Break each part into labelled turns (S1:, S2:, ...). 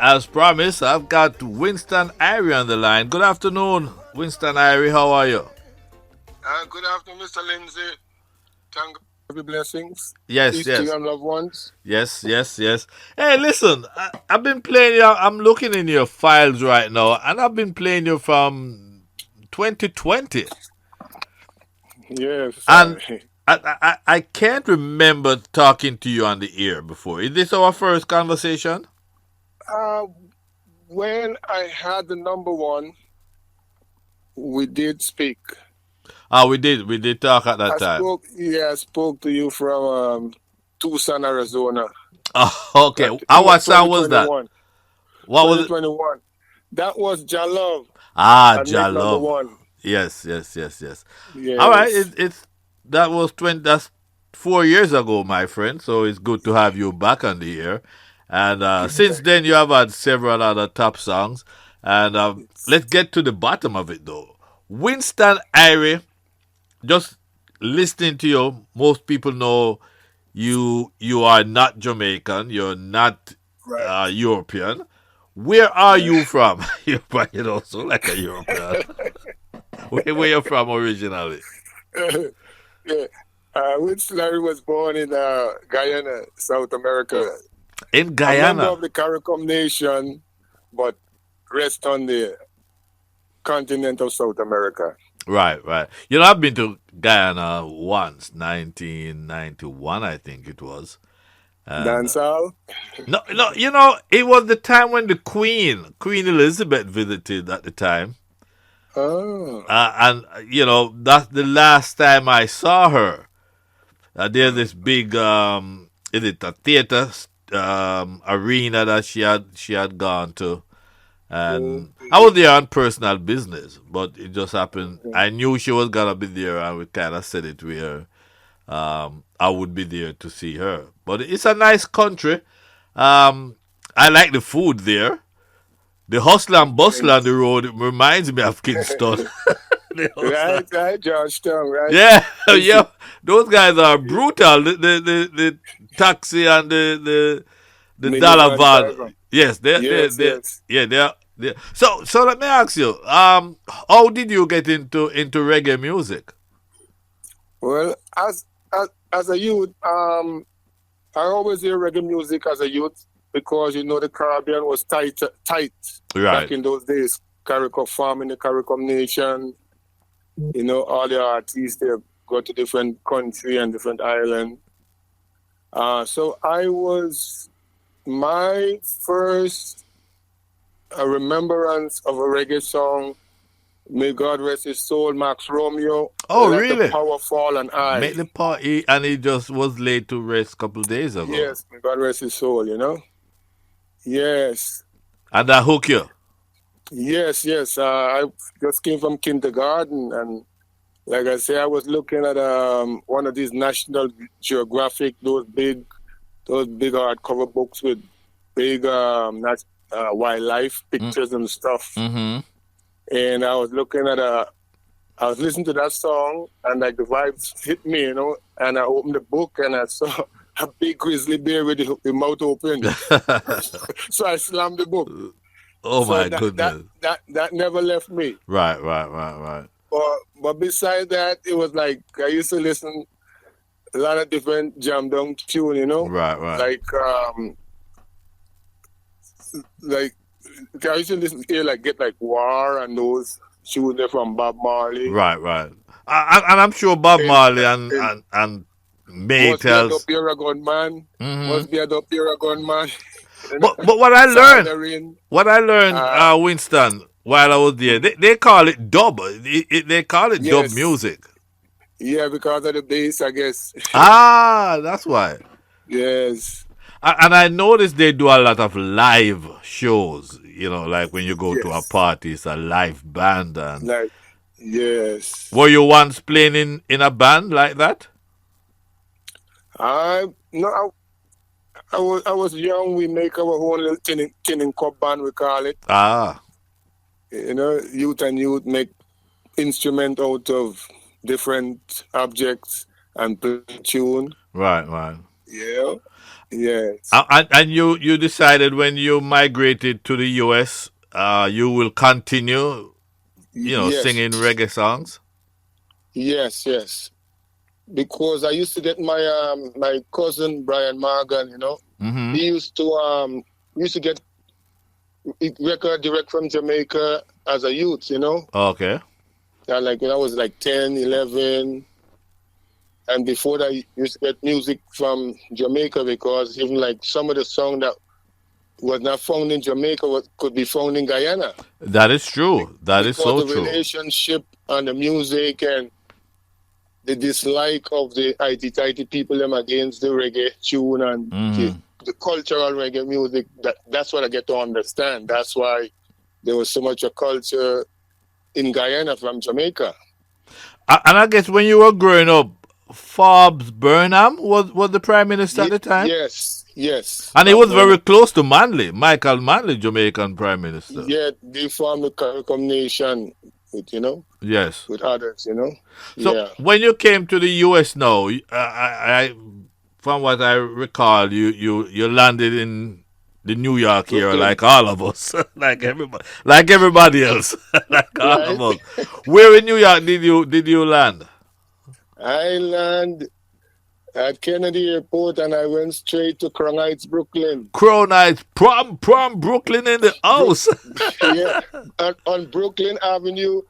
S1: As promised, I've got Winston Irie on the line. Good afternoon, Winston Irie. How are you?
S2: Good afternoon, Mr. Lindsay. Thank God for every blessings.
S1: Yes,
S2: Peace to you
S1: yes,
S2: and loved ones.
S1: yes. Hey, listen, I've been playing you. I'm looking in your files right now, and I've been playing you from 2020,
S2: Yes,
S1: and
S2: sorry.
S1: I can't remember talking to you on the air before. Is this our first conversation?
S2: Uh, when I had the number one, we did speak.
S1: We did talk at that time.
S2: I spoke to you from Tucson, Arizona.
S1: Oh, okay.
S2: It was
S1: What song was that?
S2: 2021.
S1: What was it?
S2: 2021. That was Jalove.
S1: Ah,
S2: I
S1: Jah
S2: made number
S1: Love.
S2: one.
S1: Yes. All right,
S2: Yes.
S1: it's that was 20. That's 4 years ago, my friend. So it's good to have you back on the air. And since then, you have had several other top songs. And let's get to the bottom of it, though. Winston Irie. Just listening to you, most people know you are not Jamaican. You're not
S2: Right.
S1: European. Where are you from? You're probably also like a European. Where you from originally?
S2: Yeah. Winston Irie was born in Guyana, South America.
S1: In
S2: A member
S1: Guyana.
S2: of the CARICOM nation, but rest on the continent of South America.
S1: Right. I've been to Guyana once, 1991, I think it was. And
S2: Dancehall?
S1: no, it was the time when the Queen Elizabeth, visited at the time.
S2: Oh,
S1: And that's the last time I saw her. There's this big is it a theater arena that she had gone to, and I was
S2: okay.
S1: there on personal business, but it just happened. I knew she was gonna be there, and we kind of said it where I would be there to see her. But it's a nice country. I like the food there. The hustle and bustle on the road reminds me of Kingston. The hustle.
S2: Right, Georgetown, right?
S1: Yeah,
S2: Is
S1: yeah.
S2: it?
S1: Those guys are brutal. The taxi and the dollar
S2: Minivan
S1: van.
S2: driver.
S1: Yes,
S2: Yes,
S1: they
S2: yes.
S1: yeah they are. So let me ask you, how did you get into reggae music?
S2: Well, as a youth, I always hear reggae music as a youth because the Caribbean was tight back
S1: Right.
S2: in those days. CARICOM farming, the CARICOM nation. All the artists they go to different country and different island. So I was my first remembrance of a reggae song. May God rest his soul, Max Romeo.
S1: Oh,
S2: Let the
S1: really?
S2: power fall on I.
S1: Make the party, and he just was laid to rest a couple of days ago,
S2: Yes, may God rest his soul. Yes,
S1: and that hook you.
S2: yes. I just came from kindergarten, and like I say, I was looking at one of these National Geographic, those big hardcover books with big wildlife
S1: Mm,
S2: pictures and stuff.
S1: mm-hmm.
S2: And I was listening to that song, and like the vibes hit me. And I opened the book and I saw a big grizzly bear with the mouth open. So I slammed the book.
S1: Oh
S2: So
S1: my
S2: that
S1: goodness.
S2: that never left me.
S1: Right.
S2: But beside that, it was like I used to listen a lot of different jam down tune.
S1: Right.
S2: Like like I used to listen here like Get Like War and those tunes there from Bob Marley.
S1: Right. And I'm sure Bob
S2: And,
S1: Marley and
S2: and
S1: May
S2: must be a dope
S1: tells.
S2: here a gunman.
S1: Hmm.
S2: Must be a dope here a gunman.
S1: But what I learned,
S2: Soldering. Uh,
S1: Winston, while I was there, they call it dub. They call it dub
S2: yes.
S1: music.
S2: Yeah, because of the bass, I guess.
S1: Ah, that's why.
S2: Yes.
S1: And I noticed they do a lot of live shows. Like when you go to a
S2: Yes.
S1: party, it's a live band. And
S2: Like, yes.
S1: were you once playing in a band like that?
S2: I no, I was young. We make our own little tinning cup band. We call it.
S1: Ah,
S2: Youth and youth make instrument out of different objects and play tune.
S1: right.
S2: Yeah. Yes.
S1: And you decided when you migrated to the U.S., you will continue,
S2: Yes.
S1: singing reggae songs.
S2: Yes. Yes. Because I used to get my cousin Brian Morgan,
S1: Mm-hmm.
S2: he used to get record direct from Jamaica as a youth.
S1: Okay.
S2: And like when I was like 10, 11, and before that, I used to get music from Jamaica because even like some of the song that was not found in Jamaica could be found in Guyana.
S1: That is true. That is
S2: Because
S1: so
S2: the
S1: true.
S2: relationship and the music and the dislike of the IT people them against the reggae tune and
S1: Mm-hmm.
S2: the cultural reggae music, that's what I get to understand. That's why there was so much a culture in Guyana from Jamaica.
S1: And I guess when you were growing up, Forbes Burnham was the prime minister at the time.
S2: Yes, yes,
S1: And he
S2: Bob
S1: was very
S2: Burnham.
S1: close to Manley, Michael Manley, Jamaican Prime Minister.
S2: Yet they formed a CARICOM nation
S1: Yes.
S2: with others.
S1: So
S2: Yeah.
S1: when you came to the U.S. now, from what I recall, you landed in the New York here,
S2: Brooklyn,
S1: like all of us, like everybody else, like all of
S2: right?
S1: us. Where in New York did you land?
S2: I at Kennedy Airport and I went straight to Crown Heights, Brooklyn.
S1: Crown Heights, prom, Brooklyn in the
S2: Bro-
S1: house.
S2: yeah, on Brooklyn Avenue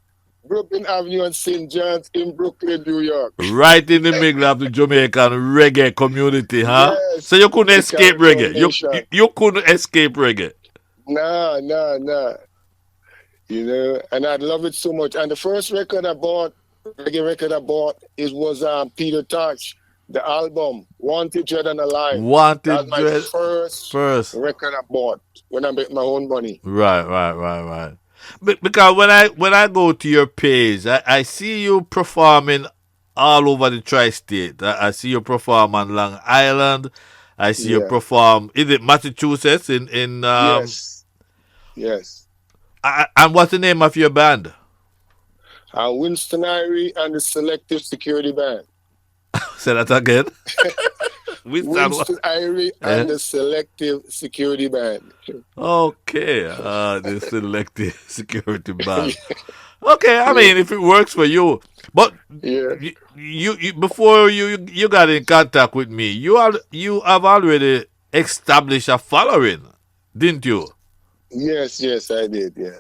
S2: and St. John's in Brooklyn, New York.
S1: Right in the middle of the Jamaican reggae community, huh? So
S2: Yes,
S1: you couldn't
S2: the
S1: escape
S2: CARICOM
S1: reggae. You
S2: nation.
S1: you couldn't escape reggae.
S2: Nah, nah, nah. And I love it so much. And the first reggae record I bought, it was Peter Tosh, the album Wanted, Dread and Alive. That was
S1: Wanted
S2: my
S1: dread
S2: first
S1: first.
S2: record I bought when I made my own money.
S1: Right. Because when I go to your page, I see you performing all over the tri-state. I see you perform on Long Island. I see you
S2: Yeah.
S1: perform. Is it Massachusetts in
S2: Yes. Yes.
S1: and what's the name of your band?
S2: Winston Irie and the Selective Security Band.
S1: Say that again. Winston.
S2: Winston Irie and
S1: Eh?
S2: the Selective Security Band.
S1: Okay. The selective security band. Okay, I mean, if it works for you, but
S2: Yeah.
S1: you before you got in contact with me, you have already established a following, didn't you?
S2: Yes, yes, I did. Yeah.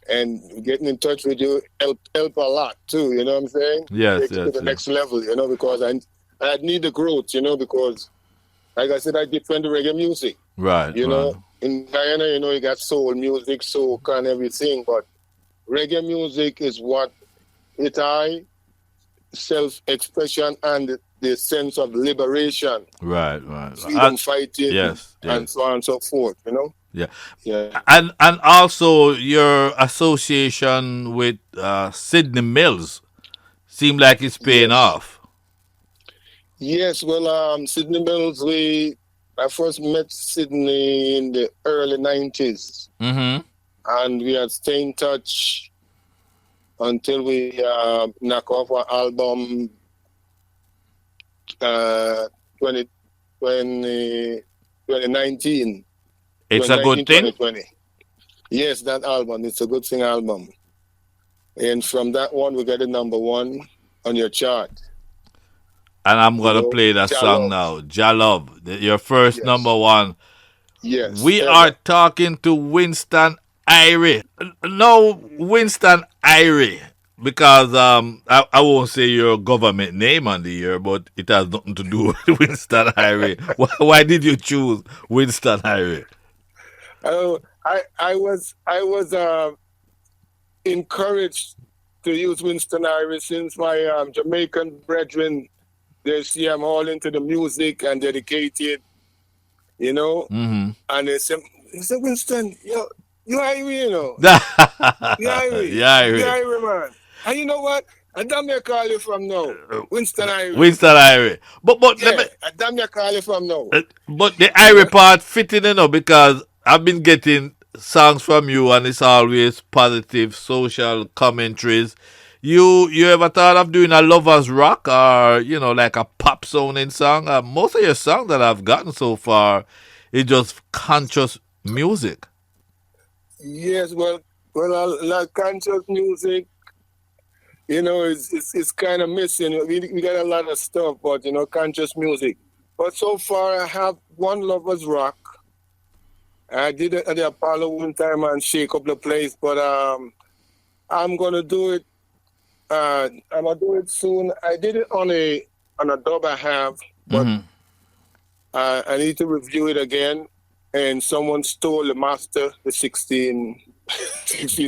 S2: And getting in touch with you help a lot too. You know what I'm saying?
S1: Yes,
S2: Take it to
S1: yes,
S2: the
S1: yes.
S2: next level. Because I need the growth. Because like I said, I defend the reggae music.
S1: Right, right.
S2: In Guyana, you got soul music, soca, and everything, but reggae music is what it I self-expression and the sense of liberation,
S1: Right.
S2: freedom fighting,
S1: Yes,
S2: and
S1: yes.
S2: so on and so forth.
S1: Yeah.
S2: Yeah.
S1: And also your association with Sydney Mills seem like it's paying
S2: Yes.
S1: off.
S2: Yes. Well, Sydney Mills, I first met Sydney in the early 90s,
S1: Mm-hmm.
S2: and we had stayed in touch until we knock off our album 20, 2019,
S1: It's a good thing.
S2: 2020. Yes, that album. It's a good thing album. And from that one, we got a number one on your chart.
S1: And I'm gonna play that
S2: Jah
S1: song
S2: Love.
S1: now. Jah Love, your first number
S2: Yes.
S1: one.
S2: Yes,
S1: We are
S2: ever.
S1: talking to Winston Irie. No, Winston Irie. Because I won't say your government name on the air, but it has nothing to do with Winston Irie. Why did you choose Winston Irie?
S2: Oh, I was encouraged to use Winston Irie since my Jamaican brethren, they see I'm all into the music and dedicated,
S1: Mm-hmm.
S2: and they say Winston, you Irie, you Irie,
S1: Yeah,
S2: you
S1: Irie.
S2: Irie, man. And you know what? I damn near call you from now, Winston Irie.
S1: Winston Irie. But let me
S2: Yeah, I damn near call you from now.
S1: But the
S2: You
S1: Irie
S2: know?
S1: part fitting because I've been getting songs from you and it's always positive social commentaries. You ever thought of doing a lovers rock or like a pop sounding song? Most of your songs that I've gotten so far is just conscious music.
S2: Yes, like conscious music, it's kind of missing. We got a lot of stuff, but conscious music. But so far, I have one lovers rock. I did it at the Apollo one time and shake up the place, but I'm gonna do it. I'm gonna do it soon. I did it on a dub I have, but
S1: Hmm.
S2: I need to review it again. And someone stole the master, the 16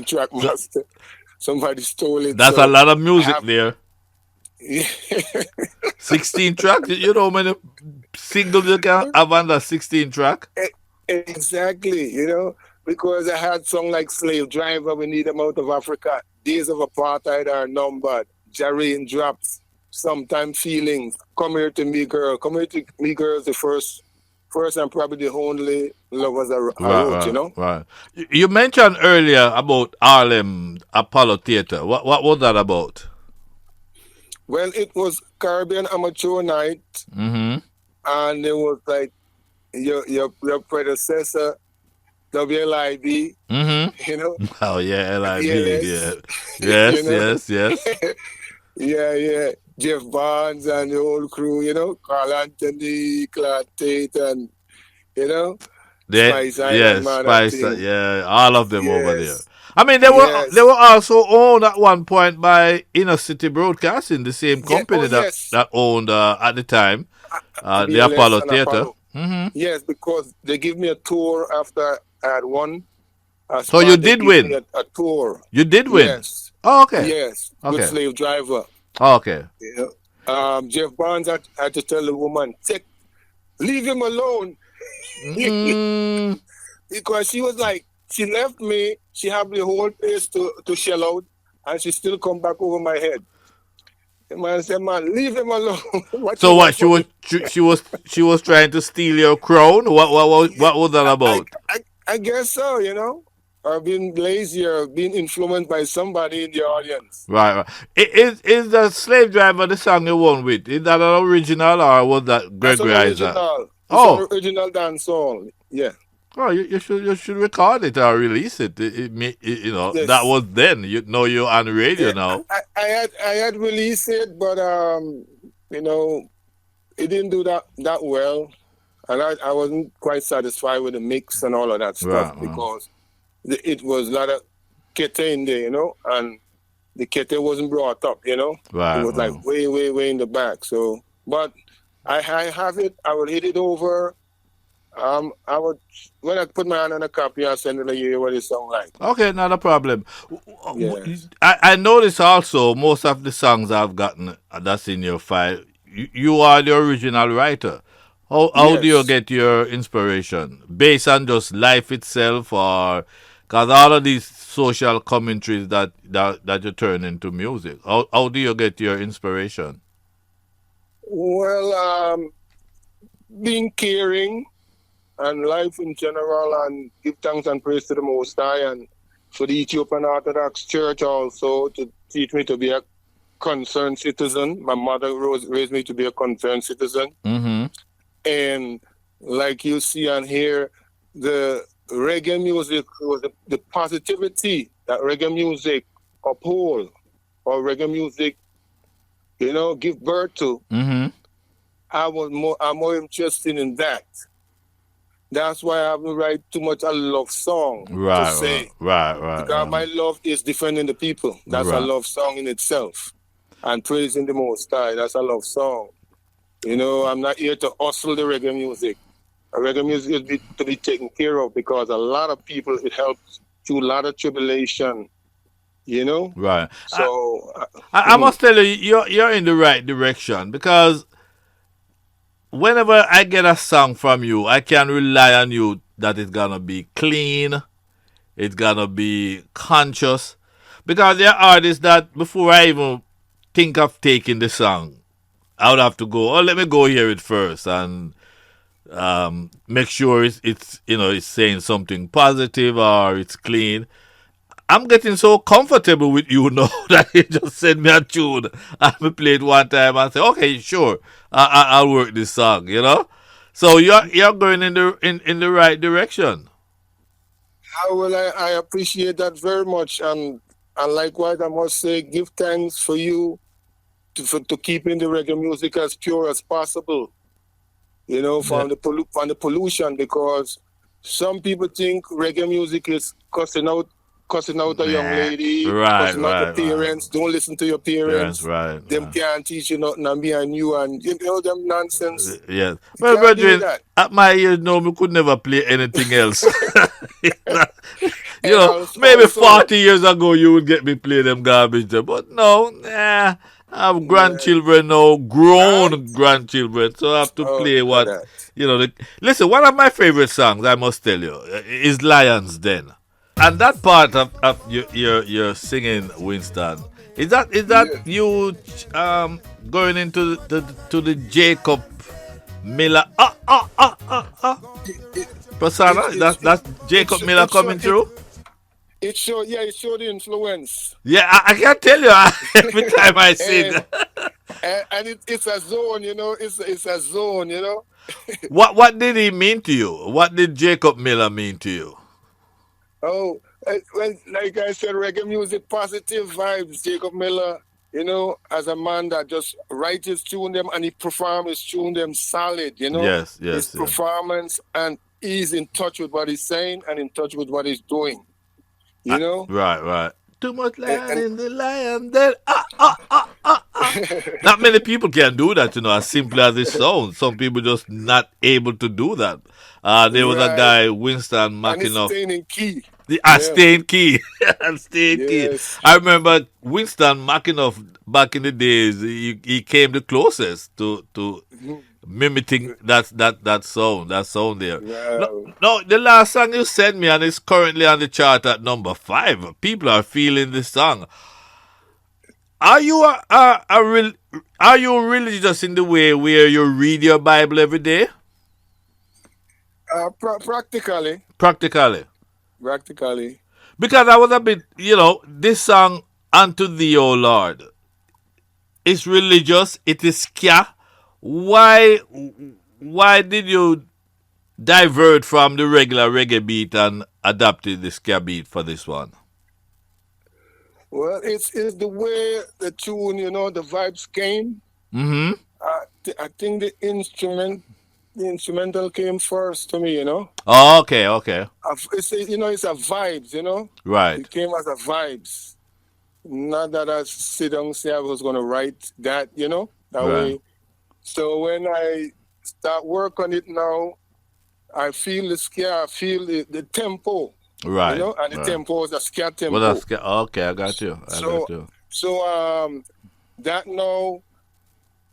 S2: track
S1: So
S2: master. Somebody stole it,
S1: that's a
S2: so
S1: lot of
S2: I
S1: music
S2: have.
S1: there. 16 tracks. You know how many singles you can have on that 16 track?
S2: Exactly, because I had song like Slave Driver, We Need Them Out of Africa, Days of Apartheid Are Numbered, Jareen Drops, Sometimes Feelings, Come Here to Me Girl. Come Here to Me Girl is the first and probably the only lovers I
S1: Right,
S2: wrote.
S1: right, right. You mentioned earlier about Harlem Apollo Theater. What was that about?
S2: Well, it was Caribbean Amateur Night,
S1: Mm-hmm.
S2: and it was like your predecessor, WLIB,
S1: Mm-hmm. Oh yeah, LIB. Yeah.
S2: BLS, you
S1: Yes,
S2: know.
S1: yes, yes.
S2: Yeah, yeah. Jeff Barnes and the whole crew, Carl Anthony, Clark Tate, and, you know, Spice Island
S1: Yes,
S2: man and
S1: Spice.
S2: thing.
S1: Yeah, all of them over there.
S2: Yes,
S1: I mean, they were
S2: yes.
S1: also owned at one point by Inner City Broadcasting, the same
S2: Yeah, oh,
S1: company that
S2: yes.
S1: that owned at the time the
S2: BLS
S1: Apollo
S2: and
S1: Theater.
S2: Apollo.
S1: Hmm.
S2: Yes, because they give me a tour after I had won a
S1: So you
S2: spot. They
S1: did
S2: give me
S1: win.
S2: a tour.
S1: You did win.
S2: Yes,
S1: Oh, okay.
S2: yes. With
S1: Okay.
S2: Slave Driver.
S1: Oh, okay.
S2: You Jeff Barnes had to tell the woman, leave him alone.
S1: Mm,
S2: Because she was like, she left me, she had the whole place to shell out, and she still come back over my head. The man said, man, leave him alone. What
S1: so
S2: you
S1: what?
S2: want
S1: She
S2: from
S1: was
S2: me?
S1: she was trying to steal your crown. What was that
S2: I, I,
S1: about?
S2: I, I guess so. Or being lazy or being influenced by somebody in the audience.
S1: Right, right. Is the slave driver the song you won with? Is that an original or was that
S2: That's an
S1: Gregory Isaac?
S2: original. It's an
S1: Oh,
S2: original dance song. Yeah.
S1: oh, you should record it or release it. That
S2: Yes.
S1: was then. You're on radio
S2: Yeah,
S1: now.
S2: I had released it, but you know, it didn't do that well, and I wasn't quite satisfied with the mix and all of that stuff
S1: Right, right,
S2: because it was a lot of kete in there, and the kete wasn't brought up. It
S1: right,
S2: was like
S1: right.
S2: way, way, way in the back. So, but I have it. I will hit it over. I would when I put my hand on a copy, I'll send it to you what it sound like.
S1: Okay, not a problem.
S2: Yes,
S1: I notice also most of the songs I've gotten that's in your file. You are the original writer. How do you
S2: yes.
S1: get your inspiration? Based on just life itself, or because all of these social commentaries that you turn into music. How do you get your inspiration?
S2: Well, being caring and life in general, and give thanks and praise to the Most High, and for the Ethiopian Orthodox Church also to teach me to be a concerned citizen. My mother raised me to be a concerned citizen,
S1: Mm-hmm.
S2: and like you see and hear, the reggae music was the positivity that reggae music uphold or reggae music, give birth to.
S1: Mm-hmm.
S2: I'm more interested in that. That's why I haven't write too much a love song to
S1: Right, right,
S2: say.
S1: right, right,
S2: Because
S1: right.
S2: my love is defending the people. That's a
S1: Right.
S2: love song in itself. And praising the Most High, that's a love song. I'm not here to hustle the reggae music. Reggae music is to be taken care of because a lot of people, it helps through a lot of tribulation, you know?
S1: Right.
S2: So,
S1: I
S2: mhm.
S1: must tell you, you're in the right direction because whenever I get a song from you, I can rely on you that it's gonna be clean, it's gonna be conscious. Because there are artists that before I even think of taking the song, I would have to go, oh, let me go hear it first and make sure it's saying something positive or it's clean. I'm getting so comfortable with you now that you just send me a tune. I play it one time and say, okay, sure, I'll work this song. So you're going in the right direction.
S2: I appreciate that very much, and likewise, I must say, give thanks for you to keeping the reggae music as pure as possible.
S1: Yeah.
S2: From the pollution, because some people think reggae music is cussing out a young
S1: Nah.
S2: lady,
S1: Right,
S2: cussing out the
S1: right, right.
S2: parents. Don't listen to your
S1: Parents,
S2: parents.
S1: right,
S2: Them
S1: right.
S2: can't teach you nothing, and me and you, and them nonsense.
S1: Yes.
S2: You
S1: Well,
S2: can't do
S1: brethren,
S2: that.
S1: at my age, no, we could never play anything else.
S2: And
S1: Maybe
S2: also,
S1: 40 years ago you would get me play them garbage there. But no, nah. I have
S2: yeah,
S1: grandchildren now,
S2: right?
S1: grown grandchildren, so I have to
S2: Oh,
S1: play
S2: look at
S1: what,
S2: that.
S1: listen, one of my favorite songs, I must tell you, is Lions Den. And that part of your singing, Winston, is that
S2: Yeah,
S1: you going into the Jacob Miller
S2: it
S1: persona?
S2: it
S1: That's
S2: it
S1: Jacob
S2: it,
S1: Miller
S2: it show
S1: coming
S2: it
S1: through?
S2: it show yeah it showed the influence.
S1: Yeah, I can tell you every time I sing.
S2: and it's a zone, it's a zone.
S1: What did he mean to you? What did Jacob Miller mean to you?
S2: Oh, well, like I said, reggae music, positive vibes. Jacob Miller, as a man that just write his tune them and he perform his tune them solid.
S1: Yes,
S2: His
S1: yes, yes.
S2: performance, and he's in touch with what he's saying and in touch with what he's doing. You know,
S1: Right, right. Too much lion
S2: and
S1: in the lion den. Not many people can do that, as simple as it sounds. Some people just not able to do that. There was a
S2: right,
S1: guy, Winston
S2: and it's
S1: McInnough.
S2: staying in key.
S1: I
S2: Yeah,
S1: staying key. I staying key.
S2: yes.
S1: I remember Winston McInnough back in the days. He came the closest to
S2: Mhm.
S1: mimicking that sound there. No,
S2: Wow.
S1: no, the last song you sent me and it's currently on the chart at number 5. People are feeling this song. Are you are you religious in the way where you read your Bible every day?
S2: Practically,
S1: Practically.
S2: practically.
S1: Because I was a bit, this song, Unto Thee, O Lord, it's religious, it is ska. Why why did you divert from the regular reggae beat and adapted the ska beat for this one?
S2: Well, it's the way the tune, the vibes came.
S1: Mm-hmm.
S2: I think the instrumental came first to me.
S1: Oh, okay, okay.
S2: It's a vibes.
S1: Right.
S2: It came as a vibes. Not that I sit down and say I was gonna write that. That
S1: Right.
S2: way. So when I start work on it now, I feel the scare, I feel the tempo.
S1: Right.
S2: And the
S1: Right.
S2: tempo is a scare
S1: Well,
S2: tempo.
S1: that's ska. Okay, I got you. I got
S2: So
S1: you.
S2: so that now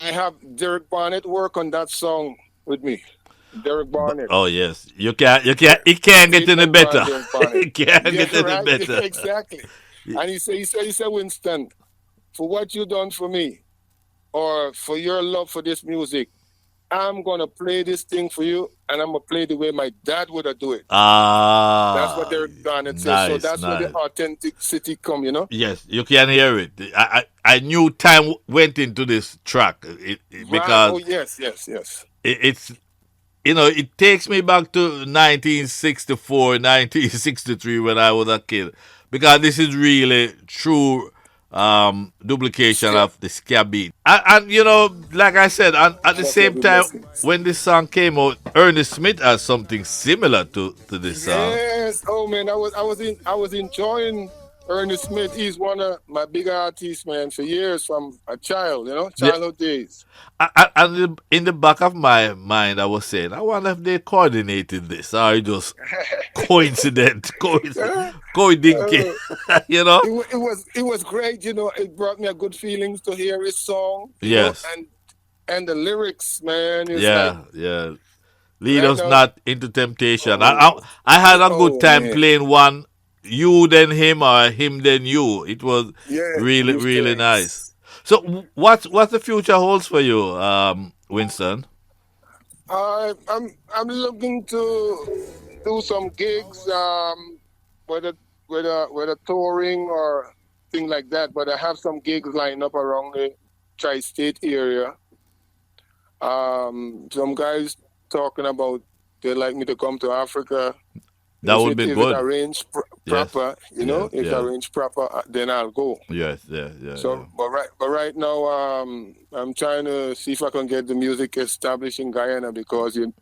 S2: I have Derek Barnett work on that song with me. Derek Barnett.
S1: Oh yes, you can't.
S2: Yeah.
S1: It can't get any
S2: Statement by
S1: better.
S2: Derek Barnett.
S1: It can't
S2: Yeah,
S1: get any
S2: right.
S1: better.
S2: Exactly. And he said, Winston, for what you done for me, or for your love for this music, I'm gonna play this thing for you, and I'm gonna play the way my dad would have do it. That's what
S1: Ah,
S2: Derek Barnett says. So
S1: nice,
S2: that's where the
S1: nice.
S2: authenticity come.
S1: Yes, you can hear it. I knew time went into this track
S2: Right. Oh
S1: because
S2: yes, yes, yes.
S1: it's it takes me back to 1964, 1963 when I was a kid because this is really true duplication
S2: Scare.
S1: of the ska beat. And like I said, and at the
S2: That's
S1: same
S2: every
S1: time,
S2: blessings.
S1: when this song came out, Ernest Smith has something similar to this song.
S2: Yes. Oh man, I was enjoying Ernest Smith. He's one of my big artists, man, for years from a child,
S1: Yeah,
S2: childhood days.
S1: and in the back of my mind, I was saying, I wonder if they coordinated this or just coincident,
S2: Yeah.
S1: coincidinky,
S2: Uh,
S1: you know?
S2: it was great. It brought me a good feelings to hear his song.
S1: Yes.
S2: And the lyrics, man, is like
S1: Yeah, yeah. Lead
S2: right
S1: us
S2: now.
S1: not into temptation.
S2: Oh,
S1: I had a good
S2: oh
S1: time
S2: man,
S1: playing one, you then him or him then you. It was
S2: yeah.
S1: really,
S2: Give
S1: really nice.
S2: thanks.
S1: So, what's the future holds for you, Winston?
S2: I'm looking to do some gigs. Whether whether touring or thing like that. But I have some gigs lined up around the tri-state area. Some guys talking about they like me to come to Africa.
S1: That would be
S2: If it
S1: good.
S2: arranged
S1: Yes.
S2: proper,
S1: Yes.
S2: if
S1: Yes.
S2: arranged proper, then I'll go.
S1: Yes. Yeah. Yeah. Yeah.
S2: So, but right now, I'm trying to see if I can get the music established in Guyana because you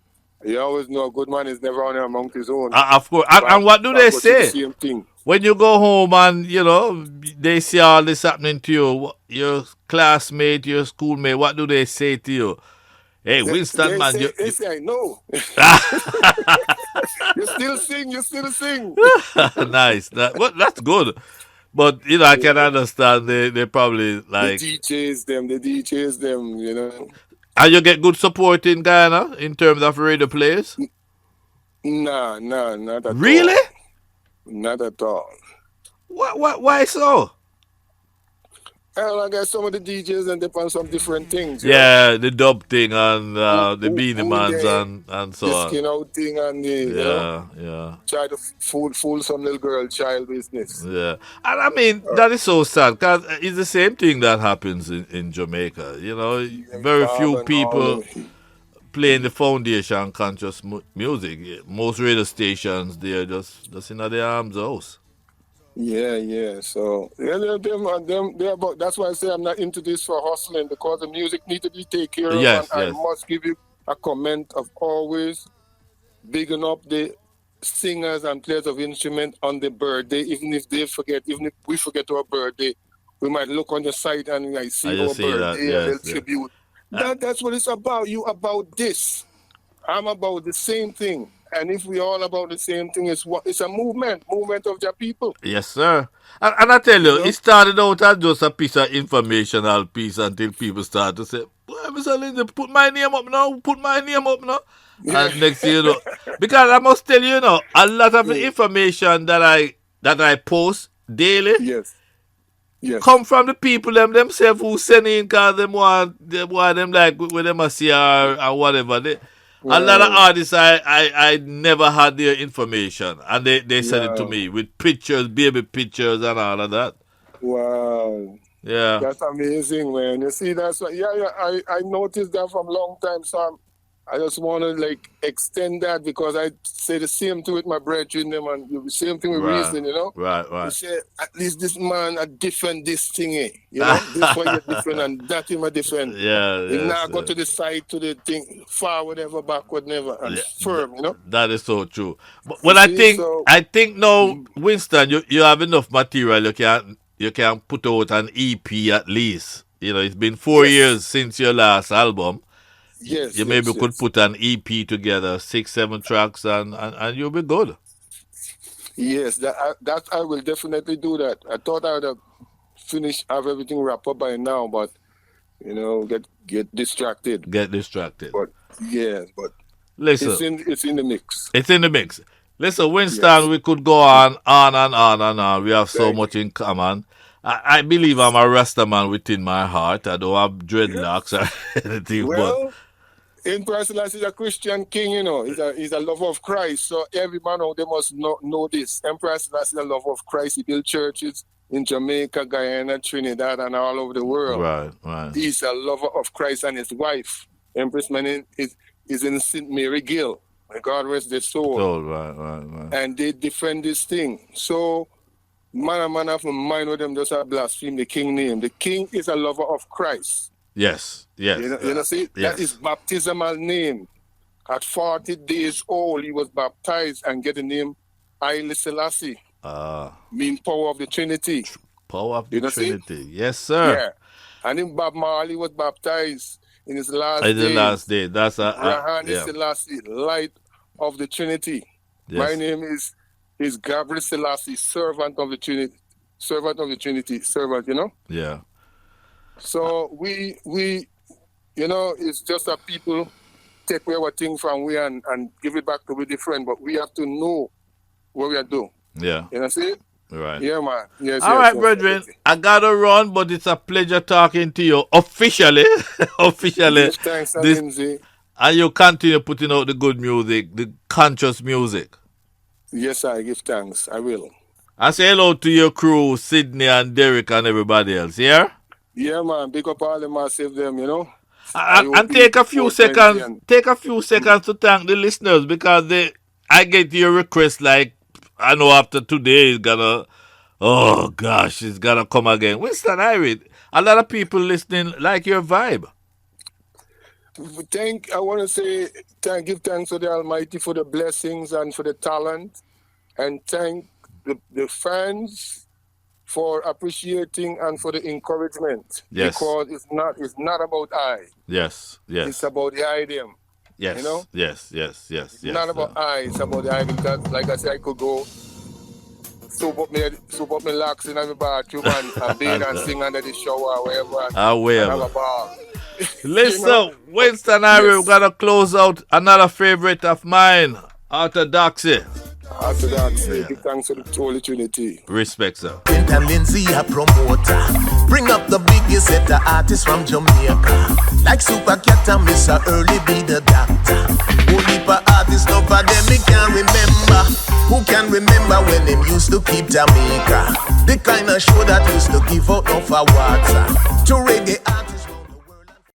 S2: always know a good man is never on among his own.
S1: Of course. And what do they
S2: But see the
S1: say?
S2: same thing.
S1: When you go home and they see all this happening to you, your classmate, your schoolmate, what do they say to you? Hey, Winston, man,
S2: They say, I know. You still sing.
S1: nice. That's good. But I can understand they probably like.
S2: The DJs them.
S1: And you get good support in Guyana in terms of radio players.
S2: Nah, not at
S1: Really?
S2: all. Not at all.
S1: What? Why so?
S2: Well, I guess some of the DJs end up on some different things.
S1: Yeah, the dub thing and the Beanie
S2: Who
S1: Mans
S2: they
S1: and so
S2: the
S1: on.
S2: skin out thing and
S1: Yeah, yeah.
S2: try to fool some little girl child business.
S1: Yeah, and I mean that is so sad because it's the same thing that happens in Jamaica. Very
S2: Bob
S1: few
S2: and all
S1: people
S2: them.
S1: playing the foundation conscious music. Most radio stations they're just in their arms house.
S2: Yeah. So they're about. That's why I say I'm not into this for hustling because the music need to be taken care of.
S1: Yes,
S2: And I
S1: yes,
S2: must give you a comment of always bigging up the singers and players of instrument on the birthday, even if we forget our birthday, we might look on the site and I
S1: I
S2: see our
S1: just see that.
S2: birthday and
S1: Yes,
S2: they'll
S1: yes.
S2: tribute.
S1: Uh,
S2: That's what it's about. You about this. I'm about the same thing. And if we all about the same thing, it's a movement of the people.
S1: yes, sir. And I tell you,
S2: You
S1: it
S2: know?
S1: started out as just a piece of informational piece until people start to say, "Well, Mr. Lindsay, put my name up now. Put my name up now."
S2: Yeah.
S1: And next thing you know, because I must tell you, a lot of the information that I post daily
S2: Yes. Yes.
S1: come from the people themselves who send in because them like with them a see or whatever. A lot of
S2: Wow.
S1: artists I never had their information and they send it to
S2: Wow.
S1: me with pictures, baby pictures and all of that.
S2: Wow.
S1: Yeah.
S2: That's amazing, man. You see, that's what, yeah. I noticed that from a long time. So I just want to like extend that because I say the same thing with my brethren, them, and the same thing with
S1: Right.
S2: reason.
S1: Right,
S2: You
S1: right.
S2: say, at least this man a different this thing, this one is different and that him a different.
S1: Yeah,
S2: If
S1: yes.
S2: now go to the side, to the thing, forward never, backward never, and
S1: Yeah,
S2: firm.
S1: that is so true. But
S2: You
S1: when I
S2: see,
S1: think
S2: so,
S1: I think now, Winston, you have enough material. You can put out an EP at least. It's been 4 years
S2: yes,
S1: since your last album.
S2: yes,
S1: You maybe
S2: yes,
S1: could
S2: yes.
S1: put an EP together, 6, 7 tracks, and you'll be good.
S2: Yes, that I will definitely do that. I thought I would have have everything wrapped up by now, but get distracted.
S1: Get distracted.
S2: But yes, but
S1: Listen,
S2: it's in the mix.
S1: it's in the mix. Listen, Winston,
S2: Yes.
S1: we could go on and on and on. We have so
S2: Thank
S1: much in common. I believe I'm a Rasta man within my heart. I don't have
S2: you.
S1: dreadlocks or anything, but
S2: Well, in person, is a Christian king. He's a lover of Christ. So every man out there must know this. Emperor Selassie is a lover of Christ. He built churches in Jamaica, Guyana, Trinidad, and all over the world.
S1: right, right.
S2: He's a lover of Christ and his wife. Empress Manning is in St. Mary Gill. May God rest their soul.
S1: Oh, right.
S2: And they defend this thing. So, man of mind with them just a blaspheme the king name. The king is a lover of Christ.
S1: Yes, yes.
S2: See,
S1: Yes.
S2: that is baptismal name. At 40 days old, he was baptized and get the name Haile Selassie, mean power of the Trinity.
S1: Power of the
S2: You know, see?
S1: Trinity. Yes, sir.
S2: Yeah. And then Bob Marley was baptized in his last
S1: In the
S2: days.
S1: last day. That's
S2: Rahani
S1: yeah.
S2: Selassie, light of the Trinity. My
S1: Yes.
S2: name is Gabriel Selassie, servant of the Trinity. Servant.
S1: Yeah.
S2: So we it's just that people take away our thing from we and give it back to we different, but we have to know what we are doing.
S1: Yeah.
S2: You know see?
S1: Right.
S2: Yeah, man. Yes,
S1: All
S2: yes,
S1: right,
S2: yes,
S1: brethren.
S2: definitely.
S1: I gotta run, but it's a pleasure talking to you officially. Officially.
S2: Give thanks and
S1: This
S2: Lindsay.
S1: and you continue putting out the good music, the conscious music.
S2: Yes, I give thanks. I will.
S1: I say hello to your crew, Sydney and Derek and everybody else, yeah?
S2: Yeah, man. Big up all the massive them, you know.
S1: And
S2: IOB 420 and
S1: take a few seconds to thank the listeners because I get your request like I know after today is gonna oh gosh, it's gonna come again. Winston Irie, a lot of people listening like your vibe.
S2: I want to say, give thanks to the Almighty for the blessings and for the talent, and thank the fans for appreciating and for the encouragement.
S1: Yes.
S2: Because it's not about I.
S1: Yes, yes.
S2: It's about the idiom.
S1: Yes,
S2: you know?
S1: yes.
S2: It's not about I, it's about the idiom. Because like I said, I could go soup up me locks in the bathroom and bathe and sing under the shower or wherever. And have a ball.
S1: Listen, Winston Irie, we're gonna close out another favorite of mine, Orthodoxy.
S2: Orthodoxy, give thanks to the Holy Trinity.
S1: Respect, sir.
S3: Clinton Lindsay, a promoter. Bring up the biggest set of artists from Jamaica. Like Super Cat and Mr. Early be the doctor. Only for artists, no for them, me can't remember. Who can remember when them used to keep Jamaica? The kind of show that used to give out no for water.